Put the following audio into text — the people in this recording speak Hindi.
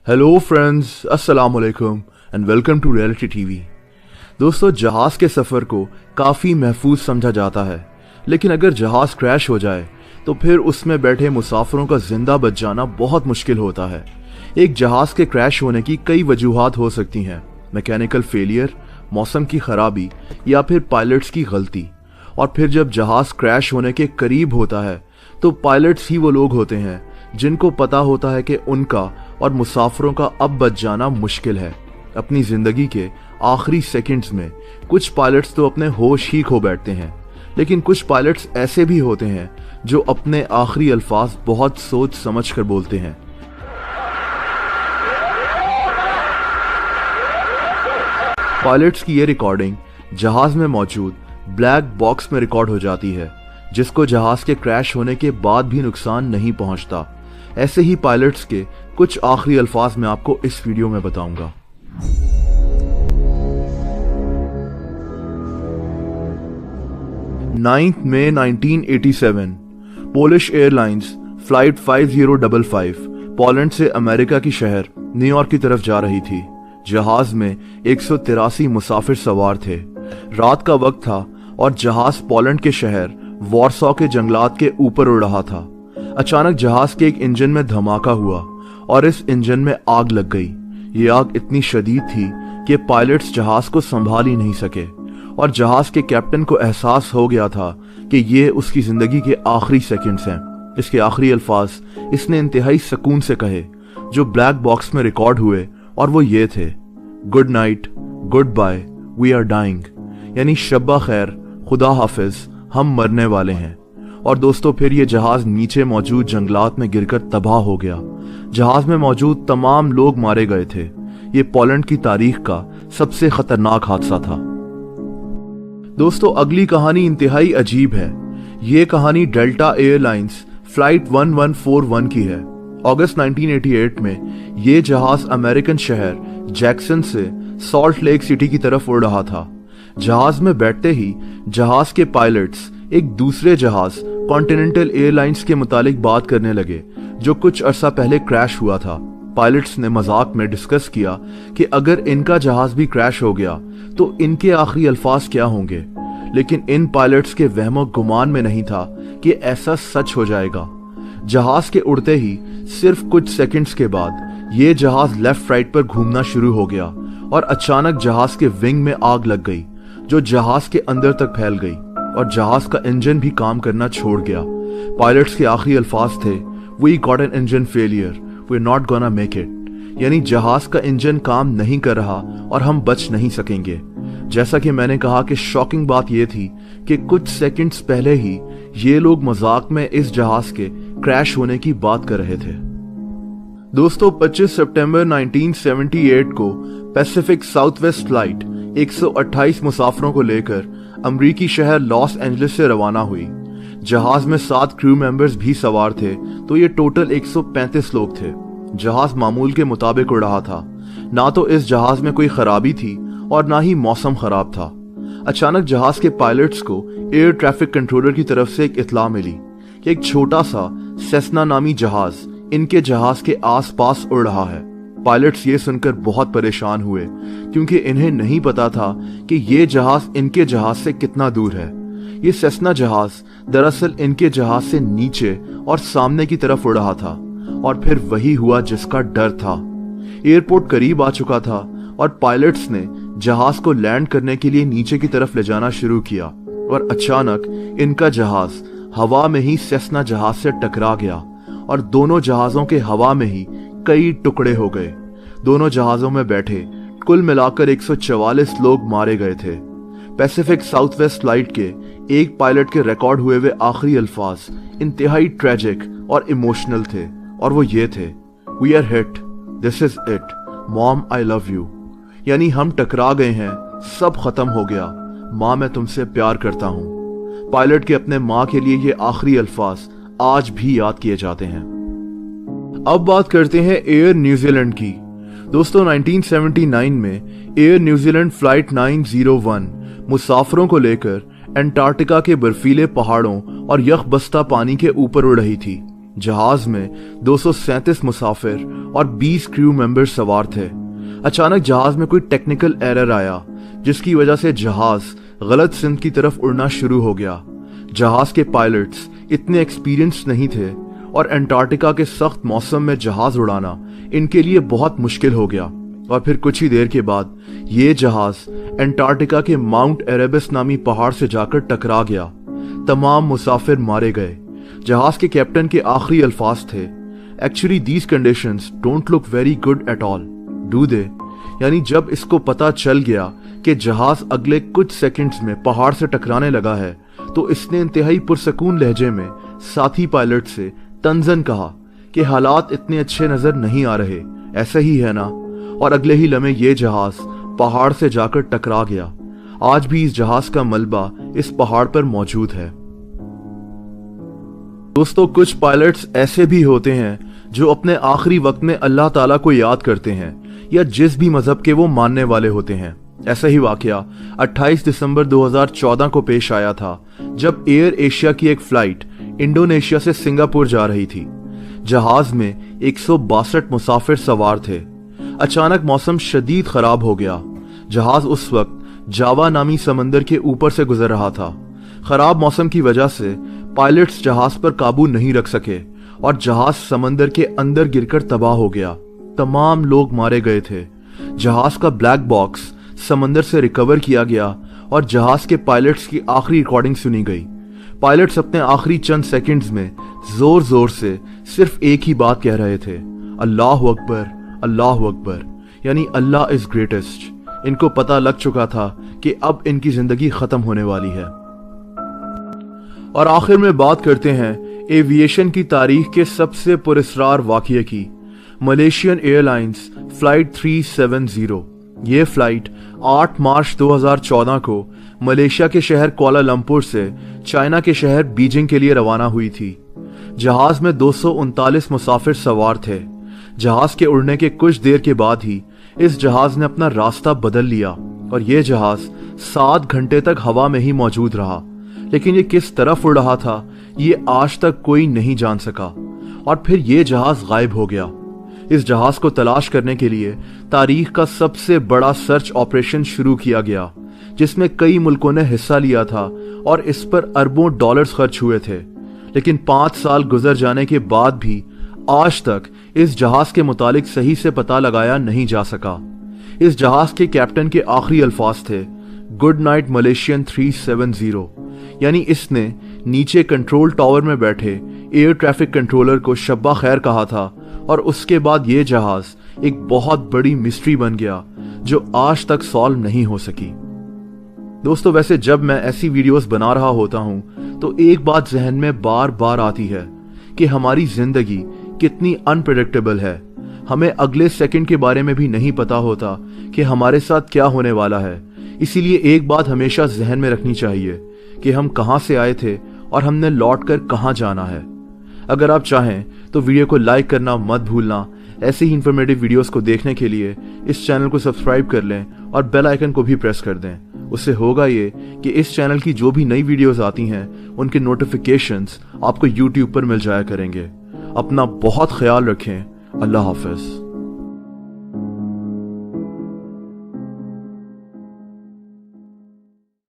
हेलो फ्रेंड्स, अस्सलाम वालेकुम and welcome to reality TV. दोस्तों, जहाज के सफ़र को काफ़ी महफूज समझा जाता है, लेकिन अगर जहाज क्रैश हो जाए तो फिर उसमें बैठे मुसाफिरों का जिंदा बच जाना बहुत मुश्किल होता है। एक जहाज के क्रैश होने की कई वजूहात हो सकती हैं, मैकेनिकल फेलियर, मौसम की खराबी या फिर पायलट्स की गलती। और फिर जब जहाज क्रैश होने के करीब होता है तो पायलट्स ही वो लोग होते हैं जिनको पता होता है कि उनका और मुसाफिरों का अब बच जाना मुश्किल है। अपनी जिंदगी के आखिरी सेकंड्स में कुछ पायलट्स तो अपने होश ही खो बैठते हैं, लेकिन कुछ पायलट्स ऐसे भी होते हैं जो अपने आखिरी अल्फाज बहुत सोच समझ कर बोलते हैं। पायलट्स की ये रिकॉर्डिंग जहाज में मौजूद ब्लैक बॉक्स में रिकॉर्ड हो जाती है, जिसको जहाज के क्रैश होने के बाद भी नुकसान नहीं पहुंचता। ऐसे ही पायलट्स के कुछ आखिरी अल्फाज मैं आपको इस वीडियो में बताऊंगा। 9 मई 1987 पोलिश एयरलाइंस फ्लाइट 5055 पोलैंड से अमेरिका की शहर न्यूयॉर्क की तरफ जा रही थी। जहाज में 183 मुसाफिर सवार थे। रात का वक्त था और जहाज पोलैंड के शहर वॉर्सो के जंगलात के ऊपर उड़ रहा था। अचानक जहाज के एक इंजन में धमाका हुआ और इस इंजन में आग लग गई। ये आग इतनी शदीद थी कि पायलट्स जहाज को संभाल ही नहीं सके और जहाज के कैप्टन को एहसास हो गया था कि ये उसकी जिंदगी के आखिरी सेकंड्स हैं। इसके आखिरी अल्फाज इसने इंतहाई सुकून से कहे जो ब्लैक बॉक्स में रिकॉर्ड हुए, और वो ये थे, good night, goodbye, we are dying, यानी शब्बा खैर, खुदा हाफिज, हम मरने वाले हैं। और दोस्तों, फिर ये जहाज नीचे मौजूद जंगलात में गिरकर तबाह हो गया। जहाज में मौजूद तमाम लोग मारे गए थे। ये पोलैंड की तारीख का सबसे खतरनाक हादसा था। दोस्तों, अगली कहानी इंतहाई अजीब है। ये कहानी डेल्टा एयरलाइंस फ्लाइट 1141 की है। अगस्त 1988 में ये जहाज अमेरिकन शहर जैक्सन से सॉल्ट लेक सिटी की तरफ उड़ रहा था। जहाज में बैठते ही जहाज के पायलट्स एक दूसरे जहाज कॉन्टिनेंटल एयरलाइंस के मुतालिक बात करने लगे जो कुछ अरसा पहले क्रैश हुआ था। पायलट्स ने मजाक में डिस्कस किया कि अगर इनका जहाज भी क्रैश हो गया तो इनके आखिरी अल्फाज क्या होंगे, लेकिन इन पायलट्स के वहमो गुमान में नहीं था कि ऐसा सच हो जाएगा। जहाज के उड़ते ही सिर्फ कुछ सेकंड्स के बाद ये जहाज लेफ्ट राइट पर घूमना शुरू हो गया और अचानक जहाज के विंग में आग लग गई जो जहाज के अंदर तक फैल गई और जहाज का इंजन भी काम करना छोड़ गया। पायलट्स के आखिरी अल्फाज थे, we got an engine failure, we are not gonna make it, यानी जहाज का इंजन काम नहीं कर रहा और हम बच नहीं सकेंगे। जैसा कि मैंने कहा कि शॉकिंग बात यह थी कि कुछ सेकंड्स पहले ही ये लोग मजाक में इस जहाज के क्रैश होने की बात कर रहे थे। दोस्तों, 25 सितंबर 1978 को पैसिफिक साउथवेस्ट फ्लाइट 128 मुसाफिरों को लेकर अमरीकी शहर लॉस एंजलिस से रवाना हुई। जहाज में 7 क्रू मेंबर्स भी सवार थे, तो ये टोटल 135 लोग थे। जहाज मामूल के मुताबिक उड़ रहा था। ना तो इस जहाज में कोई खराबी थी और ना ही मौसम खराब था। अचानक जहाज के पायलट्स को एयर ट्रैफिक कंट्रोलर की तरफ से एक इत्तला मिली कि एक छोटा सा सेस्ना नामी जहाज इनके जहाज के आसपास उड़ रहा है। पायलट्स ये सुनकर बहुत परेशान हुए क्योंकि इन्हें नहीं पता था कि ये जहाज इनके जहाज से कितना दूर है। ये सेस्ना जहाज दरअसल इनके जहाज से नीचे और सामने की तरफ उड़ रहा था और फिर वही हुआ जिसका डर था। एयरपोर्ट करीब आ चुका था और पायलट्स ने जहाज को लैंड करने के लिए नीचे की तरफ ले जाना शुरू किया और अचानक इनका जहाज हवा में ही सेस्ना जहाज से टकरा गया और दोनों जहाजों के हवा में ही कई टुकड़े हो गए। दोनों जहाजों में बैठे कुल मिलाकर 144 लोग मारे गए थे। पैसिफिक साउथवेस्ट फ्लाइट के एक पायलट के रिकॉर्ड हुए वे आखिरी अल्फाज इंतहाई ट्रेजिक और इमोशनल थे और वो ये थे, we are hit, this is it, mom I love you, यानी हम टकरा गए हैं, सब खत्म हो गया, माँ मैं तुमसे प्यार करता हूँ। पायलट के अपने माँ के लिए ये आखिरी अल्फाज आज भी याद किए जाते हैं। अब बात करते हैं एयर न्यूजीलैंड की। दोस्तों, 1979 में एयर न्यूजीलैंड फ्लाइट 901 मुसाफिरों को लेकर एंटार्क्टिका के बर्फीले पहाड़ों और यखबस्ता पानी के ऊपर उड़ रही थी। जहाज में 237 मुसाफिर और 20 क्रू मेंबर सवार थे। अचानक जहाज में कोई टेक्निकल एरर आया, जिसकी वजह से जहाज गलत सिमत की तरफ उड़ना शुरू हो गया। जहाज के पायलट्स इतने एक्सपीरियंस नहीं थे और अंटार्कटिका के सख्त मौसम में जहाज उड़ाना इनके लिए बहुत मुश्किल हो गया। और फिर कुछ ही देर के बाद ये जहाज अंटार्कटिका के माउंट एरेबस नामी पहाड़ से जाकर टकरा गया। तमाम मुसाफिर मारे गए। जहाज के कैप्टन के आखिरी अल्फाज थे, actually these conditions don't look very good at all, do they? यानी जब इसको पता चल गया कि जहाज अगले कुछ सेकंड्स में पहाड़ से टकराने लगा है, तो इसने इंतहाई पुरसकून लहजे में साथी पायलट से तंजन कहा कि हालात इतने अच्छे नजर नहीं आ रहे, ऐसा ही है ना? और अगले ही लम्हे ये जहाज पहाड़ से जाकर टकरा गया। आज भी इस जहाज का मलबा इस पहाड़ पर मौजूद है। दोस्तों, कुछ पायलट्स ऐसे भी होते हैं जो अपने आखिरी वक्त में अल्लाह ताला को याद करते हैं या जिस भी मजहब के वो मानने वाले होते हैं। ऐसा ही वाकया 28 दिसंबर 2014 को पेश आया था, जब एयर एशिया की एक फ्लाइट इंडोनेशिया से सिंगापुर जा रही थी। जहाज में 162 मुसाफिर सवार थे। अचानक मौसम शदीद खराब हो गया। जहाज उस वक्त जावा नामी समंदर के ऊपर से गुजर रहा था। खराब मौसम की वजह से पायलट्स जहाज पर काबू नहीं रख सके और जहाज समंदर के अंदर गिरकर तबाह हो गया। तमाम लोग मारे गए थे। जहाज का ब्लैक बॉक्स समंदर से रिकवर किया गया और जहाज के पायलट्स की आखिरी रिकॉर्डिंग सुनी गई। पायलट्स अपने आखिरी चंद सेकंड्स में जोर जोर से सिर्फ एक ही बात कह रहे थे, अल्लाह अकबर, अल्लाह अकबर, यानी अल्लाह इज ग्रेटेस्ट। इनको पता लग चुका था कि अब इनकी जिंदगी खत्म होने वाली है। और आखिर में बात करते हैं एविएशन की तारीख के सबसे पुरस्कार वाकये की, मलेशियन एयरलाइंस फ्लाइट 370। ये फ्लाइट 8 मार्च 2014 को मलेशिया के शहर कुआलालंपुर से चाइना के शहर बीजिंग के लिए रवाना हुई थी। जहाज में 239 मुसाफिर सवार थे। जहाज के उड़ने के कुछ देर के बाद ही इस जहाज ने अपना रास्ता बदल लिया और यह जहाज 7 घंटे तक हवा में ही मौजूद रहा। लेकिन ये किस तरफ उड़ रहा था, ये आज तक कोई नहीं जान सका। और फिर ये जहाज गायब हो गया। इस जहाज को तलाश करने के लिए तारीख का सबसे बड़ा सर्च ऑपरेशन शुरू किया गया, जिसमें कई मुल्कों ने हिस्सा लिया था और इस पर अरबों डॉलर्स खर्च हुए थे। लेकिन 5 साल गुजर जाने के बाद भी आज तक इस जहाज के मुतालिक सही से पता लगाया नहीं जा सका। इस जहाज के कैप्टन के आखिरी अल्फाज थे, गुड नाइट मलेशियन 370, यानी इसने नीचे कंट्रोल टावर में बैठे एयर ट्रैफिक कंट्रोलर को शब्बा खैर कहा था। और उसके बाद ये जहाज एक बहुत बड़ी मिस्ट्री बन गया जो आज तक सॉल्व नहीं हो सकी। दोस्तों, वैसे जब मैं ऐसी वीडियोस बना रहा होता हूं तो एक बात जहन में बार बार आती है कि हमारी जिंदगी कितनी अनप्रेडिक्टेबल है। हमें अगले सेकंड के बारे में भी नहीं पता होता कि हमारे साथ क्या होने वाला है। इसीलिए एक बात हमेशा जहन में रखनी चाहिए कि हम कहां से आए थे और हमने लौट कर कहां जाना है। अगर आप चाहें तो वीडियो को लाइक करना मत भूलना। ऐसे ही इंफॉर्मेटिव वीडियोस को देखने के लिए इस चैनल को सब्सक्राइब कर लें और बेल आइकन को भी प्रेस कर दें। उससे होगा ये कि इस चैनल की जो भी नई वीडियोस आती हैं उनके नोटिफिकेशंस आपको यूट्यूब पर मिल जाया करेंगे। अपना बहुत ख्याल रखें। अल्लाह हाफिज।